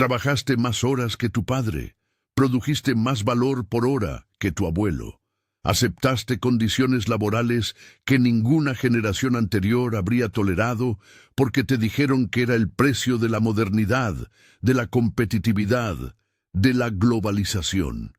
Trabajaste más horas que tu padre, produjiste más valor por hora que tu abuelo. Aceptaste condiciones laborales que ninguna generación anterior habría tolerado porque te dijeron que era el precio de la modernidad, de la competitividad, de la globalización.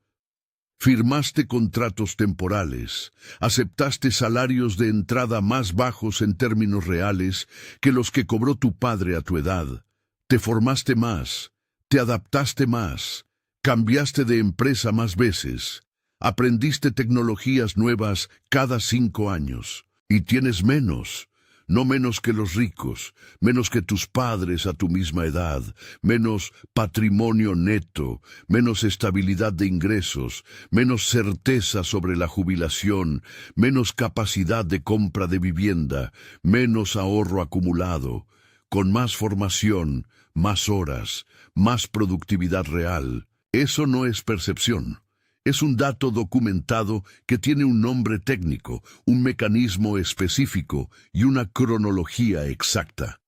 Firmaste contratos temporales, aceptaste salarios de entrada más bajos en términos reales que los que cobró tu padre a tu edad. Te formaste más, te adaptaste más, cambiaste de empresa más veces, aprendiste tecnologías nuevas cada 5 años y tienes menos. No menos que los ricos, menos que tus padres a tu misma edad, menos patrimonio neto, menos estabilidad de ingresos, menos certeza sobre la jubilación, menos capacidad de compra de vivienda, menos ahorro acumulado, con más formación, más horas, más productividad real. Eso no es percepción. Es un dato documentado que tiene un nombre técnico, un mecanismo específico y una cronología exacta.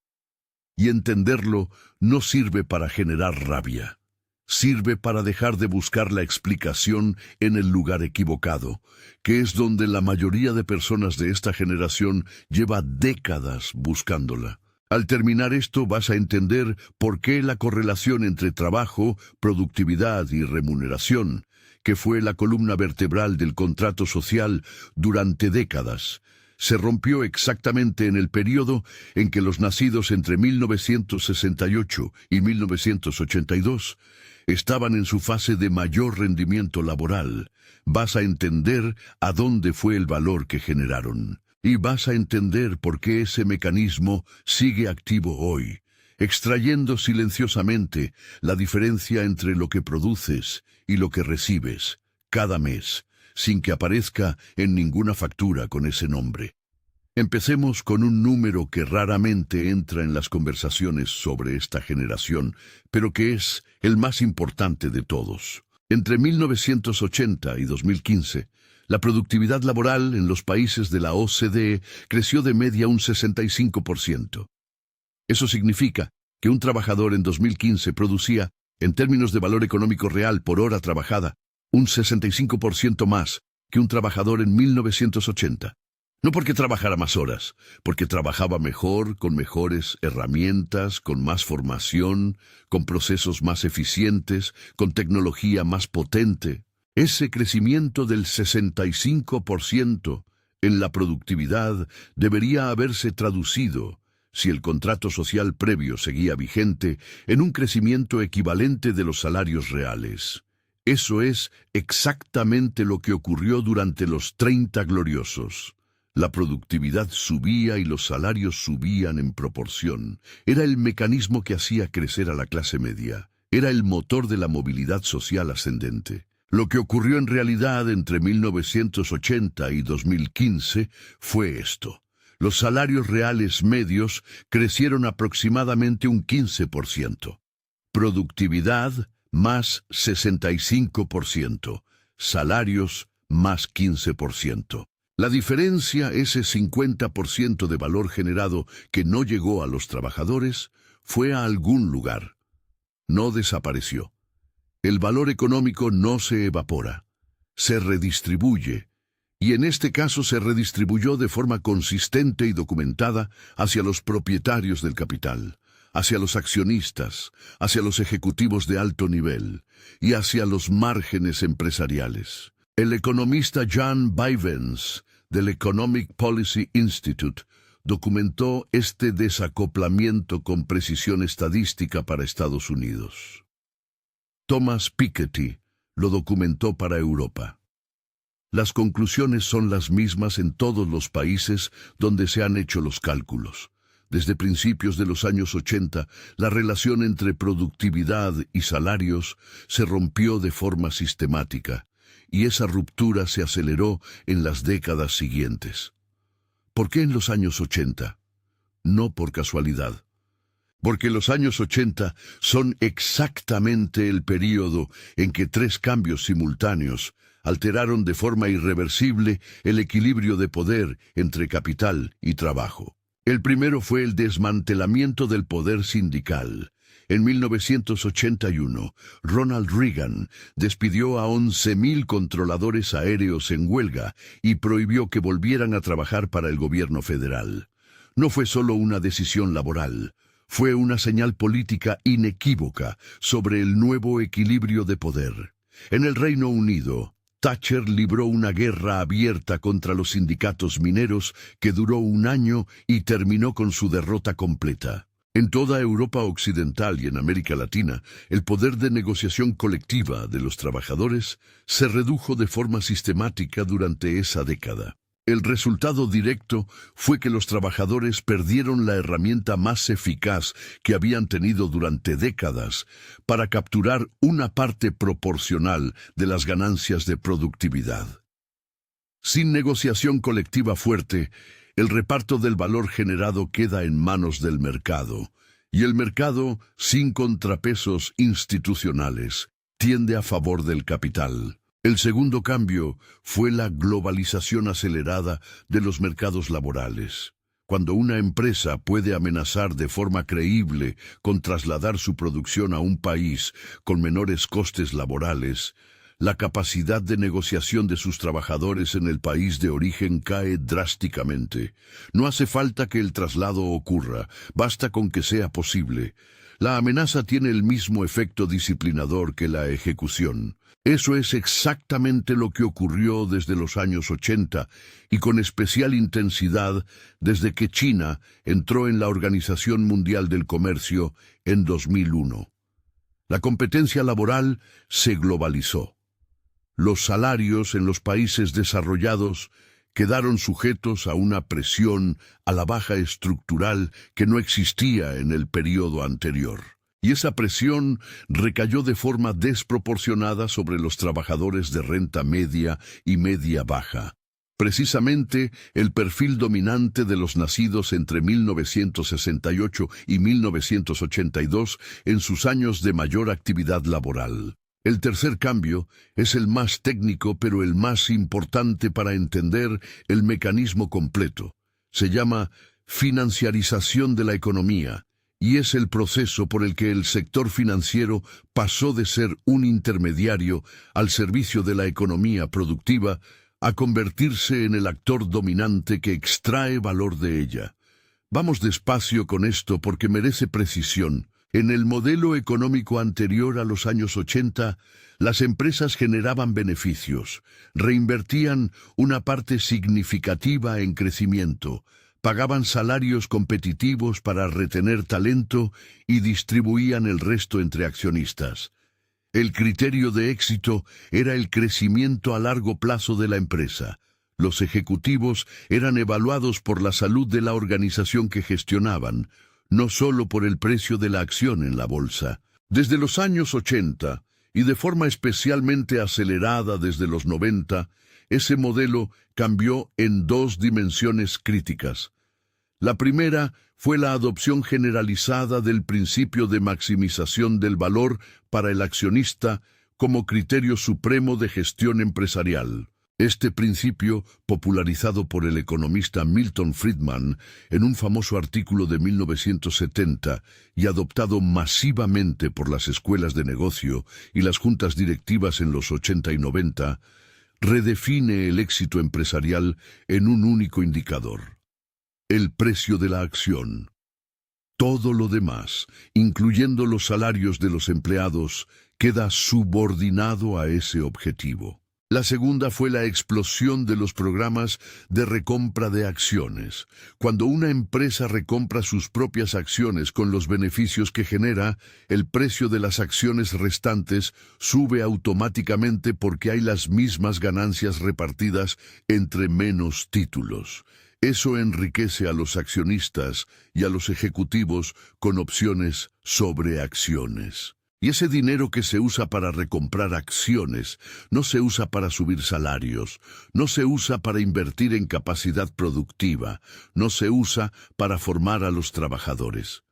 Y entenderlo no sirve para generar rabia. Sirve para dejar de buscar la explicación en el lugar equivocado, que es donde la mayoría de personas de esta generación lleva décadas buscándola. Al terminar esto vas a entender por qué la correlación entre trabajo, productividad y remuneración, que fue la columna vertebral del contrato social durante décadas, se rompió exactamente en el periodo en que los nacidos entre 1968 y 1982 estaban en su fase de mayor rendimiento laboral. Vas a entender a dónde fue el valor que generaron. Y vas a entender por qué ese mecanismo sigue activo hoy, extrayendo silenciosamente la diferencia entre lo que produces y lo que recibes cada mes, sin que aparezca en ninguna factura con ese nombre. Empecemos con un número que raramente entra en las conversaciones sobre esta generación, pero que es el más importante de todos. Entre 1980 y 2015, la productividad laboral en los países de la OCDE creció de media un 65%. Eso significa que un trabajador en 2015 producía, en términos de valor económico real por hora trabajada, un 65% más que un trabajador en 1980. No porque trabajara más horas, porque trabajaba mejor, con mejores herramientas, con más formación, con procesos más eficientes, con tecnología más potente. Ese crecimiento del 65% en la productividad debería haberse traducido, si el contrato social previo seguía vigente, en un crecimiento equivalente de los salarios reales. Eso es exactamente lo que ocurrió durante los 30 gloriosos. La productividad subía y los salarios subían en proporción. Era el mecanismo que hacía crecer a la clase media. Era el motor de la movilidad social ascendente. Lo que ocurrió en realidad entre 1980 y 2015 fue esto. Los salarios reales medios crecieron aproximadamente un 15%. Productividad más 65%. Salarios más 15%. La diferencia, ese 50% de valor generado que no llegó a los trabajadores, fue a algún lugar. No desapareció. El valor económico no se evapora, se redistribuye, y en este caso se redistribuyó de forma consistente y documentada hacia los propietarios del capital, hacia los accionistas, hacia los ejecutivos de alto nivel y hacia los márgenes empresariales. El economista John Bivens, del Economic Policy Institute, documentó este desacoplamiento con precisión estadística para Estados Unidos. Thomas Piketty lo documentó para Europa. Las conclusiones son las mismas en todos los países donde se han hecho los cálculos. Desde principios de los años 80, la relación entre productividad y salarios se rompió de forma sistemática, y esa ruptura se aceleró en las décadas siguientes. ¿Por qué en los años 80? No por casualidad. Porque los años 80 son exactamente el período en que 3 cambios simultáneos alteraron de forma irreversible el equilibrio de poder entre capital y trabajo. El primero fue el desmantelamiento del poder sindical, En 1981, Ronald Reagan despidió a 11.000 controladores aéreos en huelga y prohibió que volvieran a trabajar para el gobierno federal. No fue solo una decisión laboral, fue una señal política inequívoca sobre el nuevo equilibrio de poder. En el Reino Unido, Thatcher libró una guerra abierta contra los sindicatos mineros que duró un año y terminó con su derrota completa. En toda Europa Occidental y en América Latina, el poder de negociación colectiva de los trabajadores se redujo de forma sistemática durante esa década. El resultado directo fue que los trabajadores perdieron la herramienta más eficaz que habían tenido durante décadas para capturar una parte proporcional de las ganancias de productividad. Sin negociación colectiva fuerte, el reparto del valor generado queda en manos del mercado, y el mercado, sin contrapesos institucionales, tiende a favor del capital. El segundo cambio fue la globalización acelerada de los mercados laborales. Cuando una empresa puede amenazar de forma creíble con trasladar su producción a un país con menores costes laborales, la capacidad de negociación de sus trabajadores en el país de origen cae drásticamente. No hace falta que el traslado ocurra, basta con que sea posible. La amenaza tiene el mismo efecto disciplinador que la ejecución. Eso es exactamente lo que ocurrió desde los años 80 y con especial intensidad desde que China entró en la Organización Mundial del Comercio en 2001. La competencia laboral se globalizó. Los salarios en los países desarrollados quedaron sujetos a una presión a la baja estructural que no existía en el periodo anterior. Y esa presión recayó de forma desproporcionada sobre los trabajadores de renta media y media baja. Precisamente el perfil dominante de los nacidos entre 1968 y 1982 en sus años de mayor actividad laboral. El tercer cambio es el más técnico pero el más importante para entender el mecanismo completo. Se llama financiarización de la economía y es el proceso por el que el sector financiero pasó de ser un intermediario al servicio de la economía productiva a convertirse en el actor dominante que extrae valor de ella. Vamos despacio con esto porque merece precisión. En el modelo económico anterior a los años 80, las empresas generaban beneficios, reinvertían una parte significativa en crecimiento, pagaban salarios competitivos para retener talento y distribuían el resto entre accionistas. El criterio de éxito era el crecimiento a largo plazo de la empresa. Los ejecutivos eran evaluados por la salud de la organización que gestionaban, no solo por el precio de la acción en la bolsa. Desde los años 80, y de forma especialmente acelerada desde los 90, ese modelo cambió en dos dimensiones críticas. La primera fue la adopción generalizada del principio de maximización del valor para el accionista como criterio supremo de gestión empresarial. Este principio, popularizado por el economista Milton Friedman en un famoso artículo de 1970 y adoptado masivamente por las escuelas de negocio y las juntas directivas en los 80 y 90, redefine el éxito empresarial en un único indicador: el precio de la acción. Todo lo demás, incluyendo los salarios de los empleados, queda subordinado a ese objetivo. La segunda fue la explosión de los programas de recompra de acciones. Cuando una empresa recompra sus propias acciones con los beneficios que genera, el precio de las acciones restantes sube automáticamente porque hay las mismas ganancias repartidas entre menos títulos. Eso enriquece a los accionistas y a los ejecutivos con opciones sobre acciones. Y ese dinero que se usa para recomprar acciones no se usa para subir salarios, no se usa para invertir en capacidad productiva, no se usa para formar a los trabajadores.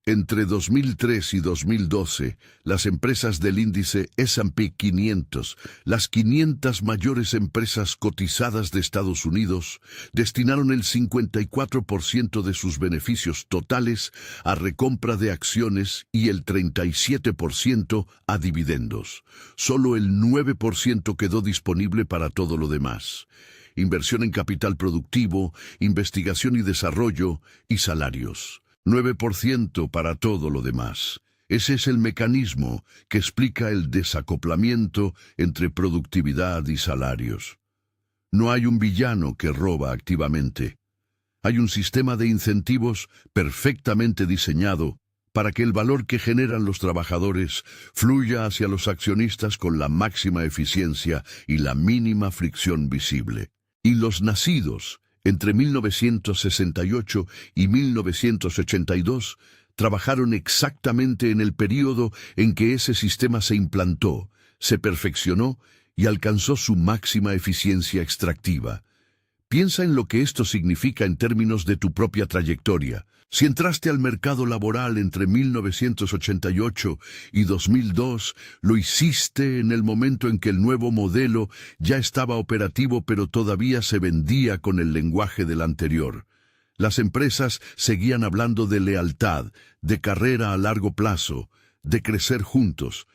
Entre 2003 y 2012, las empresas del índice S&P 500, las 500 mayores empresas cotizadas de Estados Unidos, destinaron el 54% de sus beneficios totales a recompra de acciones y el 37% a dividendos. Solo el 9% quedó disponible para todo lo demás: inversión en capital productivo, investigación y desarrollo y salarios. 9% para todo lo demás. Ese es el mecanismo que explica el desacoplamiento entre productividad y salarios. No hay un villano que roba activamente. Hay un sistema de incentivos perfectamente diseñado para que el valor que generan los trabajadores fluya hacia los accionistas con la máxima eficiencia y la mínima fricción visible. Y los nacidos entre 1968 y 1982, trabajaron exactamente en el período en que ese sistema se implantó, se perfeccionó y alcanzó su máxima eficiencia extractiva. Piensa en lo que esto significa en términos de tu propia trayectoria. Si entraste al mercado laboral entre 1988 y 2002, lo hiciste en el momento en que el nuevo modelo ya estaba operativo, pero todavía se vendía con el lenguaje del anterior. Las empresas seguían hablando de lealtad, de carrera a largo plazo, de crecer juntos.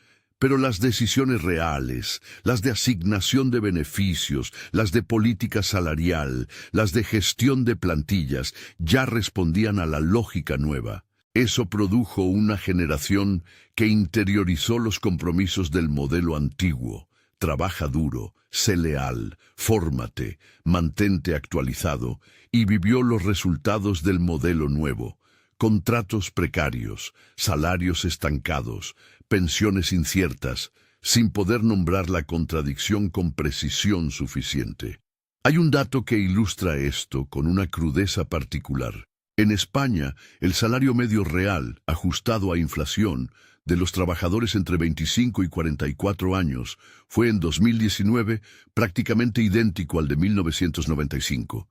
Pero las decisiones reales, las de asignación de beneficios, las de política salarial, las de gestión de plantillas, ya respondían a la lógica nueva. Eso produjo una generación que interiorizó los compromisos del modelo antiguo. Trabaja duro, sé leal, fórmate, mantente actualizado, y vivió los resultados del modelo nuevo. Contratos precarios, salarios estancados, pensiones inciertas, sin poder nombrar la contradicción con precisión suficiente. Hay un dato que ilustra esto con una crudeza particular. En España, el salario medio real, ajustado a inflación, de los trabajadores entre 25 y 44 años, fue en 2019 prácticamente idéntico al de 1995.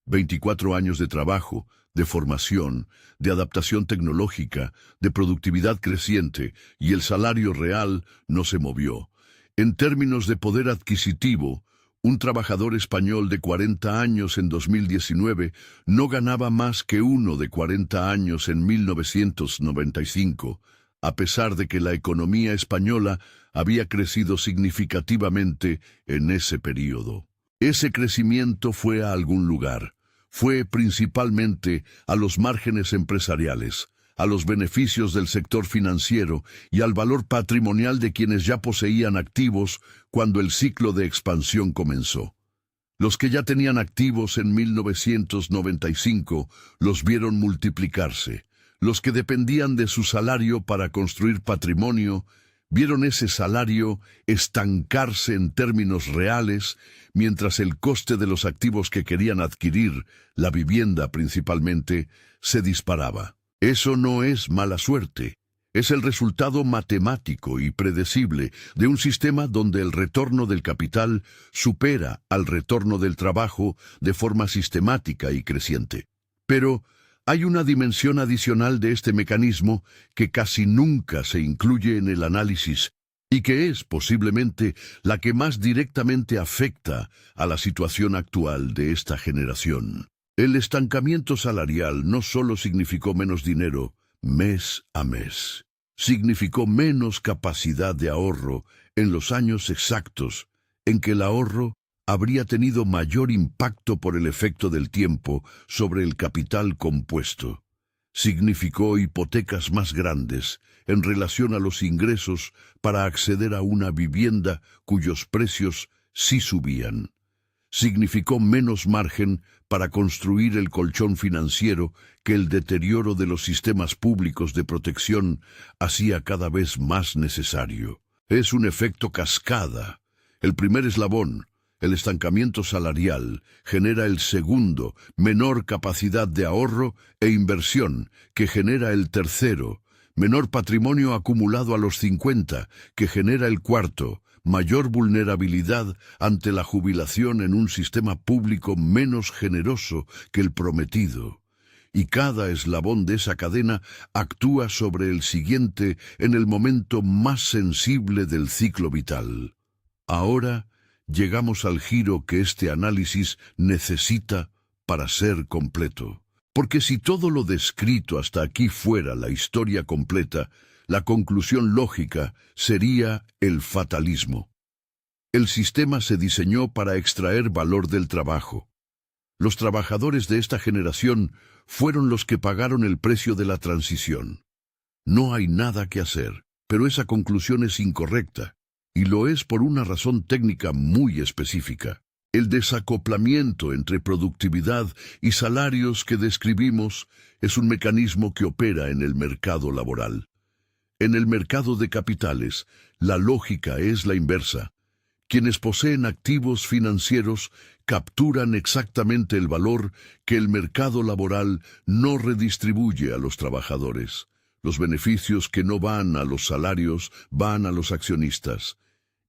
24 años de trabajo, de formación, de adaptación tecnológica, de productividad creciente, y el salario real no se movió. En términos de poder adquisitivo, un trabajador español de 40 años en 2019 no ganaba más que uno de 40 años en 1995, a pesar de que la economía española había crecido significativamente en ese período. Ese crecimiento fue a algún lugar. Fue principalmente a los márgenes empresariales, a los beneficios del sector financiero y al valor patrimonial de quienes ya poseían activos cuando el ciclo de expansión comenzó. Los que ya tenían activos en 1995 los vieron multiplicarse. Los que dependían de su salario para construir patrimonio vieron ese salario estancarse en términos reales, mientras el coste de los activos que querían adquirir, la vivienda principalmente, se disparaba. Eso no es mala suerte. Es el resultado matemático y predecible de un sistema donde el retorno del capital supera al retorno del trabajo de forma sistemática y creciente. Pero hay una dimensión adicional de este mecanismo que casi nunca se incluye en el análisis y que es posiblemente la que más directamente afecta a la situación actual de esta generación. El estancamiento salarial no solo significó menos dinero mes a mes, significó menos capacidad de ahorro en los años exactos en que el ahorro habría tenido mayor impacto por el efecto del tiempo sobre el capital compuesto. Significó hipotecas más grandes en relación a los ingresos para acceder a una vivienda cuyos precios sí subían. Significó menos margen para construir el colchón financiero que el deterioro de los sistemas públicos de protección hacía cada vez más necesario. Es un efecto cascada. El primer eslabón, el estancamiento salarial, genera el segundo, menor capacidad de ahorro e inversión, que genera el tercero, menor patrimonio acumulado a los 50, que genera el cuarto, mayor vulnerabilidad ante la jubilación en un sistema público menos generoso que el prometido. y cada eslabón de esa cadena actúa sobre el siguiente en el momento más sensible del ciclo vital. Ahora llegamos al giro que este análisis necesita para ser completo. Porque si todo lo descrito hasta aquí fuera la historia completa, la conclusión lógica sería el fatalismo. El sistema se diseñó para extraer valor del trabajo. Los trabajadores de esta generación fueron los que pagaron el precio de la transición. No hay nada que hacer, pero esa conclusión es incorrecta, y lo es por una razón técnica muy específica. El desacoplamiento entre productividad y salarios que describimos es un mecanismo que opera en el mercado laboral. En el mercado de capitales, la lógica es la inversa. Quienes poseen activos financieros capturan exactamente el valor que el mercado laboral no redistribuye a los trabajadores. Los beneficios que no van a los salarios van a los accionistas.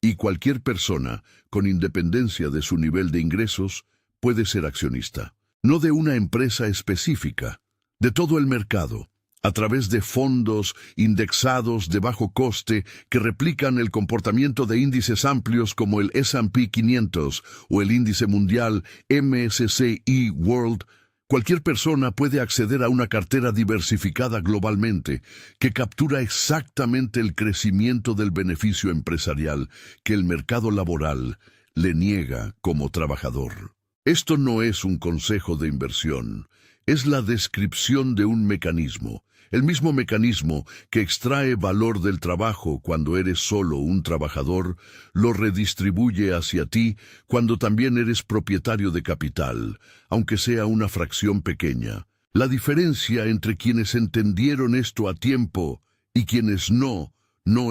Y cualquier persona, con independencia de su nivel de ingresos, puede ser accionista. No de una empresa específica, de todo el mercado, a través de fondos indexados de bajo coste que replican el comportamiento de índices amplios como el S&P 500 o el índice mundial MSCI World. Cualquier persona puede acceder a una cartera diversificada globalmente que captura exactamente el crecimiento del beneficio empresarial que el mercado laboral le niega como trabajador. Esto no es un consejo de inversión, es la descripción de un mecanismo. El mismo mecanismo que extrae valor del trabajo cuando eres solo un trabajador, lo redistribuye hacia ti cuando también eres propietario de capital, aunque sea una fracción pequeña. La diferencia entre quienes entendieron esto a tiempo y quienes no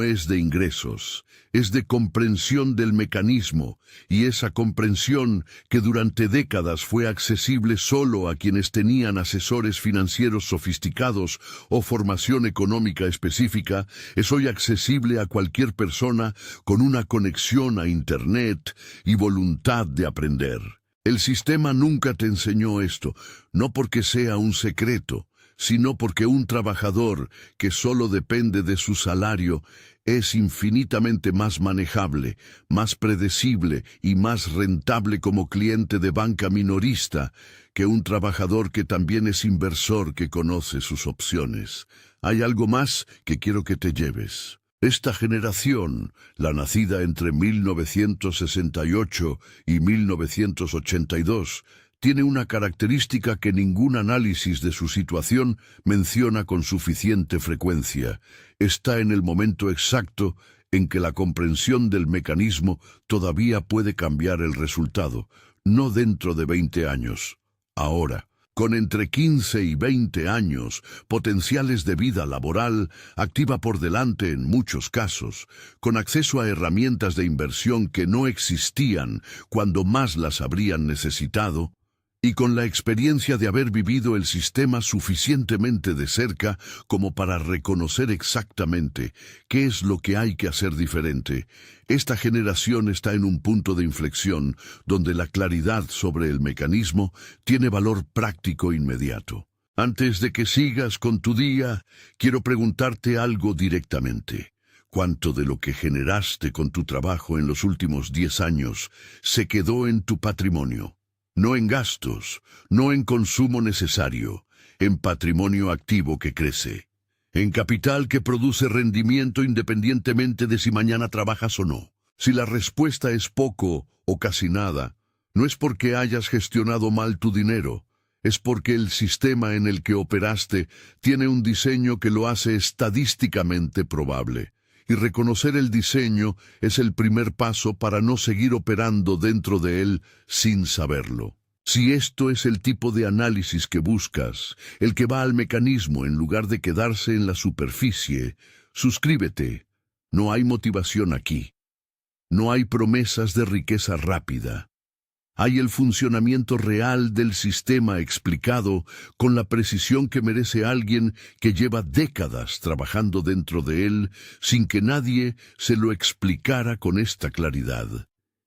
es de ingresos, es de comprensión del mecanismo, y esa comprensión que durante décadas fue accesible solo a quienes tenían asesores financieros sofisticados o formación económica específica, es hoy accesible a cualquier persona con una conexión a Internet y voluntad de aprender. El sistema nunca te enseñó esto, no porque sea un secreto, sino porque un trabajador que solo depende de su salario es infinitamente más manejable, más predecible y más rentable como cliente de banca minorista que un trabajador que también es inversor que conoce sus opciones. Hay algo más que quiero que te lleves. Esta generación, la nacida entre 1968 y 1982, tiene una característica que ningún análisis de su situación menciona con suficiente frecuencia. Está en el momento exacto en que la comprensión del mecanismo todavía puede cambiar el resultado, no dentro de 20 años, ahora. Con entre 15 y 20 años, potenciales de vida laboral, activa por delante en muchos casos, con acceso a herramientas de inversión que no existían cuando más las habrían necesitado, y con la experiencia de haber vivido el sistema suficientemente de cerca como para reconocer exactamente qué es lo que hay que hacer diferente. Esta generación está en un punto de inflexión donde la claridad sobre el mecanismo tiene valor práctico inmediato. Antes de que sigas con tu día, quiero preguntarte algo directamente. ¿Cuánto de lo que generaste con tu trabajo en los últimos 10 años se quedó en tu patrimonio? No en gastos, no en consumo necesario, en patrimonio activo que crece, en capital que produce rendimiento independientemente de si mañana trabajas o no. Si la respuesta es poco o casi nada, no es porque hayas gestionado mal tu dinero, es porque el sistema en el que operaste tiene un diseño que lo hace estadísticamente probable. Y reconocer el diseño es el primer paso para no seguir operando dentro de él sin saberlo. Si esto es el tipo de análisis que buscas, el que va al mecanismo en lugar de quedarse en la superficie, suscríbete. No hay motivación aquí. No hay promesas de riqueza rápida. Hay el funcionamiento real del sistema explicado con la precisión que merece alguien que lleva décadas trabajando dentro de él sin que nadie se lo explicara con esta claridad.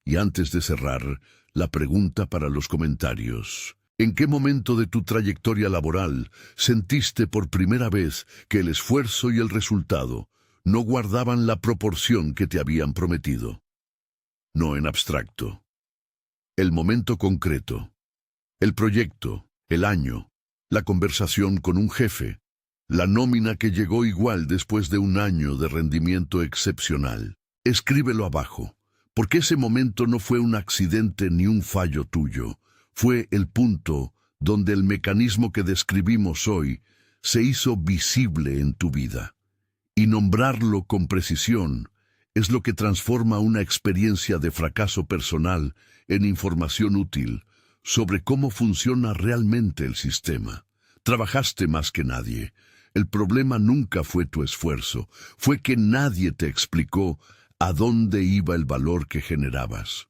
Y antes de cerrar, la pregunta para los comentarios. ¿En qué momento de tu trayectoria laboral sentiste por primera vez que el esfuerzo y el resultado no guardaban la proporción que te habían prometido? No en abstracto. El momento concreto. El proyecto, el año, la conversación con un jefe, la nómina que llegó igual después de un año de rendimiento excepcional. Escríbelo abajo, porque ese momento no fue un accidente ni un fallo tuyo. Fue el punto donde el mecanismo que describimos hoy se hizo visible en tu vida. Y nombrarlo con precisión es lo que transforma una experiencia de fracaso personal en información útil sobre cómo funciona realmente el sistema. Trabajaste más que nadie. El problema nunca fue tu esfuerzo, fue que nadie te explicó a dónde iba el valor que generabas.